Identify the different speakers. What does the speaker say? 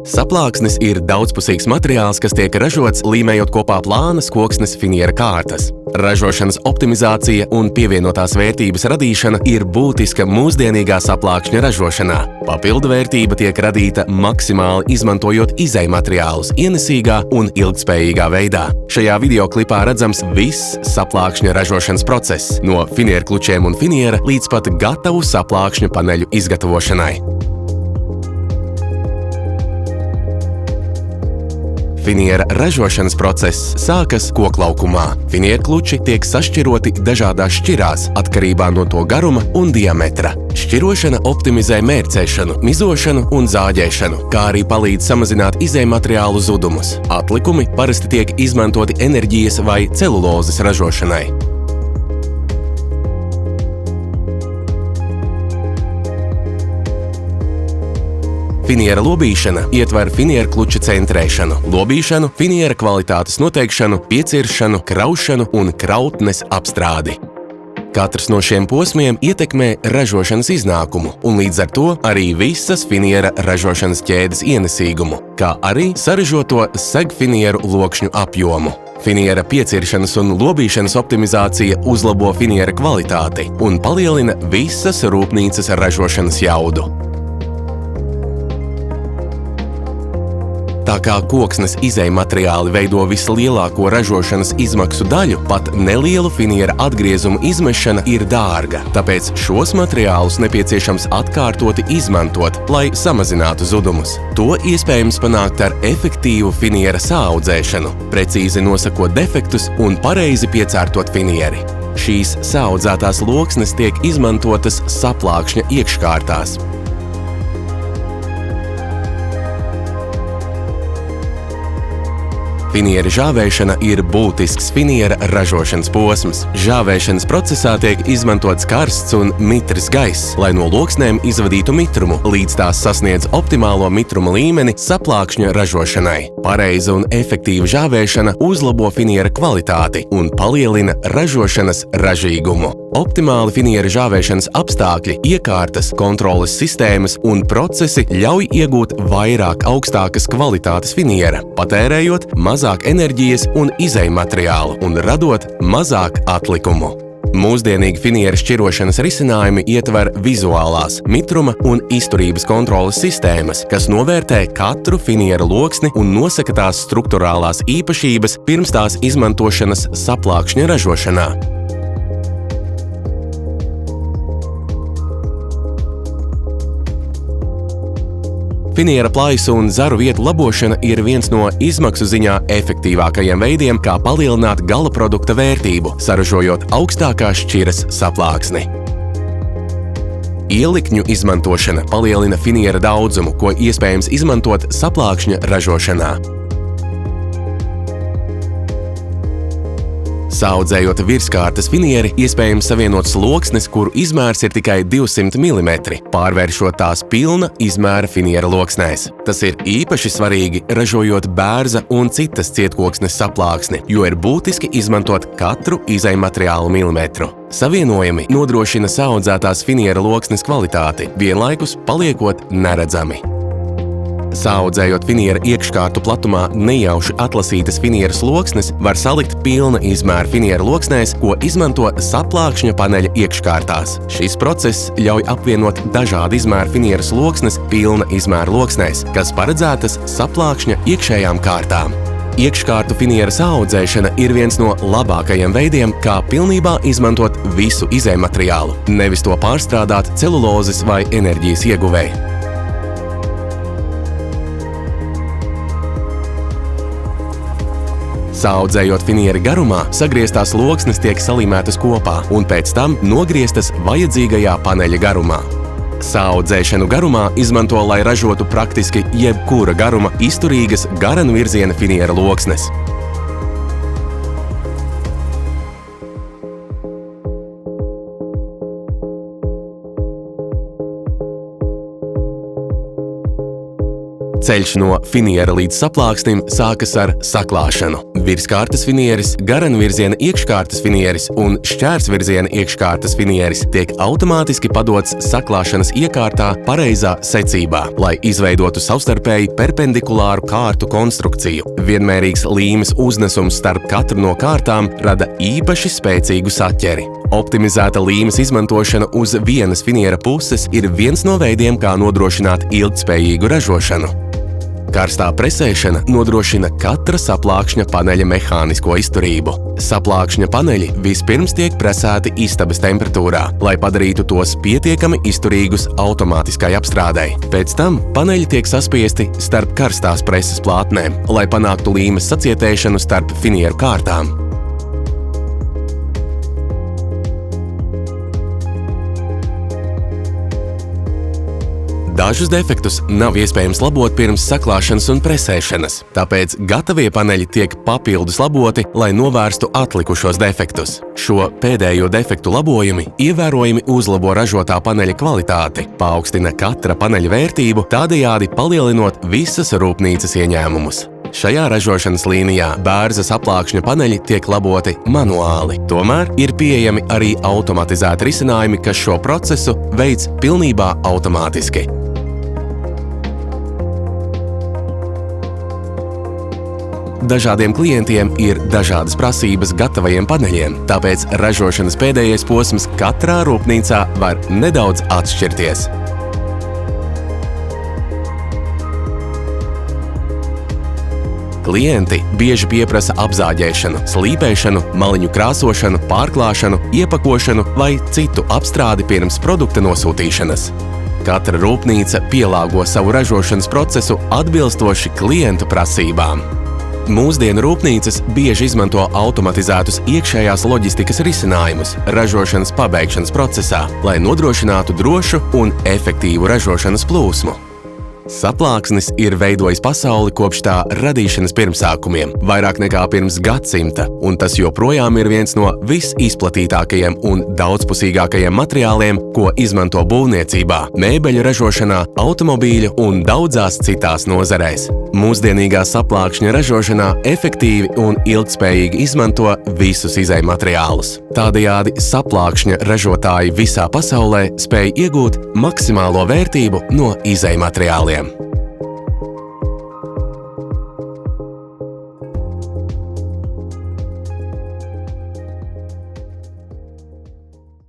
Speaker 1: Saplāksnis ir daudzpusīgs materiāls, kas tiek ražots līmējot kopā plānas koksnes finiera kārtas. Ražošanas optimizācija un pievienotās vērtības radīšana ir būtiska mūsdienīgā saplākšņa ražošanā. Papildu vērtība tiek radīta maksimāli izmantojot izejmateriālus ienesīgā un ilgtspējīgā veidā. Šajā videoklipā redzams viss saplākšņa ražošanas process, no finierklučiem un finiera līdz pat gatavu saplākšņu paneļu izgatavošanai. Finiera ražošanas process sākas koklaukumā. Finierkluči tiek sašķiroti dažādās šķirās atkarībā no to garuma un diametra. Šķirošana optimizē mērcēšanu, mizošanu un zāģēšanu, kā arī palīdz samazināt izejmateriālu zudumus. Atlikumi parasti tiek izmantoti enerģijas vai celulozes ražošanai. Finiera lobīšana ietver finierkluča centrēšanu, lobīšanu, finiera kvalitātes noteikšanu, pieciršanu, kraušanu un krautnes apstrādi. Katrs no šiem posmiem ietekmē ražošanas iznākumu un līdz ar to arī visas finiera ražošanas ķēdes ienesīgumu, kā arī saražoto segfinieru lokšņu apjomu. Finiera pieciršanas un lobīšanas optimizācija uzlabo finiera kvalitāti un palielina visas rūpnīcas ražošanas jaudu. Tā kā koksnes izejmateriāli veido vislielāko ražošanas izmaksu daļu, pat nelielu finiera atgriezumu izmešana ir dārga, tāpēc šos materiālus nepieciešams atkārtoti izmantot, lai samazinātu zudumus. To iespējams panākt ar efektīvu finiera saaudzēšanu, precīzi nosakot defektus un pareizi piecārtot finieri. Šīs saaudzētās loksnes tiek izmantotas saplākšņa iekškārtās. Finiera žāvēšana ir būtisks finiera ražošanas posms. Žāvēšanas procesā tiek izmantots karsts un mitrs gaiss, lai no loksnēm izvadītu mitrumu, līdz tās sasniedz optimālo mitruma līmeni saplākšņa ražošanai. Pareiza un efektīva žāvēšana uzlabo finiera kvalitāti un palielina ražošanas ražīgumu. Optimāli finiera žāvēšanas apstākļi, iekārtas, kontroles sistēmas un procesi ļauj iegūt vairāk augstākas kvalitātes finiera, patērējot mazāk enerģijas un izejmateriālu un radot mazāk atlikumu. Mūsdienīgi finiera šķirošanas risinājumi ietver vizuālās, mitruma un izturības kontroles sistēmas, kas novērtē katru finiera loksni un nosaka tās strukturālās īpašības pirms tās izmantošanas saplākšņa ražošanā. Finiera plaisu un zaru vietu labošana ir viens no izmaksu ziņā efektīvākajiem veidiem, kā palielināt gala produkta vērtību, saražojot augstākās šķiras saplāksni. Ielikņu izmantošana palielina finiera daudzumu, ko iespējams izmantot saplākšņa ražošanā. Saaudzējot virskārtas finieri, iespējams savienot sloksnes, kuru izmērs ir tikai 200 mm, pārvēršot tās pilna izmēra finiera loksnēs. Tas ir īpaši svarīgi, ražojot bērza un citas cietkoksnes saplāksni, jo ir būtiski izmantot katru izejmateriālu milimetru. Savienojumi nodrošina saaudzētās finiera loksnes kvalitāti, vienlaikus paliekot neredzami. Saaudzējot finiera iekškārtu platumā nejauši atlasītas finiera loksnes, var salikt pilna izmēra finiera loksnēs, ko izmanto saplākšņa paneļa iekškārtās. Šis process ļauj apvienot dažādu izmēru finiera loksnes pilna izmēra loksnēs, kas paredzētas saplākšņa iekšējām kārtām. Iekškārtu finiera saaudzēšana ir viens no labākajiem veidiem, kā pilnībā izmantot visu izejmateriālu, nevis to pārstrādāt celulozes vai enerģijas ieguvēji. Saaudzējot finiera garumā, sagrieztās loksnes tiek salīmētas kopā un pēc tam nogrieztas vajadzīgajā paneļa garumā. Saaudzēšanu garumā izmanto, lai ražotu praktiski jebkura garuma izturīgas garanvirziena finiera loksnes. Ceļš no finiera līdz saplāksnim sākas ar saklāšanu. Virskārtas finieris, garenvirziena iekškārtas finieris un šķērsvirziena iekškārtas finieris tiek automātiski padots saklāšanas iekārtā pareizā secībā, lai izveidotu savstarpēji perpendikulāru kārtu konstrukciju. Vienmērīgs līmes uznesums starp katru no kārtām rada īpaši spēcīgu saķeri. Optimizēta līmes izmantošana uz vienas finiera puses ir viens no veidiem, kā nodrošināt ilgtspējīgu ražošanu. Karstā presēšana nodrošina katra saplākšņa paneļa mehānisko izturību. Saplākšņa paneļi vispirms tiek presēti istabas temperatūrā, lai padarītu tos pietiekami izturīgus automātiskai apstrādei. Pēc tam paneļi tiek saspiesti starp karstās preses plātnēm, lai panāktu līmes sacietēšanu starp finieru kārtām. Dažus defektus nav iespējams labot pirms saklāšanas un presēšanas, tāpēc gatavie paneļi tiek papildus laboti, lai novērstu atlikušos defektus. Šo pēdējo defektu labojumi ievērojami uzlabo ražotā paneļa kvalitāti, paaugstina katra paneļa vērtību, tādējādi palielinot visas rūpnīcas ieņēmumus. Šajā ražošanas līnijā bērzas aplākšņa paneļi tiek laboti manuāli. Tomēr ir pieejami arī automatizēti risinājumi, kas šo procesu veic pilnībā automātiski. Dažādiem klientiem ir dažādas prasības gatavajiem paneļiem, tāpēc ražošanas pēdējais posms katrā rūpnīcā var nedaudz atšķirties. Klienti bieži pieprasa apzāģēšanu, slīpēšanu, maliņu krāsošanu, pārklāšanu, iepakošanu vai citu apstrādi pirms produkta nosūtīšanas. Katra rūpnīca pielāgo savu ražošanas procesu atbilstoši klientu prasībām. Mūsdienu rūpnīcas bieži izmanto automatizētus iekšējās loģistikas risinājumus ražošanas pabeigšanas procesā, lai nodrošinātu drošu un efektīvu ražošanas plūsmu. Saplāksnis ir veidojis pasauli kopš tā radīšanas pirmsākumiem, vairāk nekā pirms gadsimta, un tas joprojām ir viens no visizplatītākajiem un daudzpusīgākajiem materiāliem, ko izmanto būvniecībā, mēbeļu ražošanā, automobīļu un daudzās citās nozarēs. Mūsdienīgā saplākšņa ražošanā efektīvi un ilgtspējīgi izmanto visus izejmateriālus. Tādējādi saplākšņa ražotāji visā pasaulē spēj iegūt maksimālo vērtību no izejmateriāliem.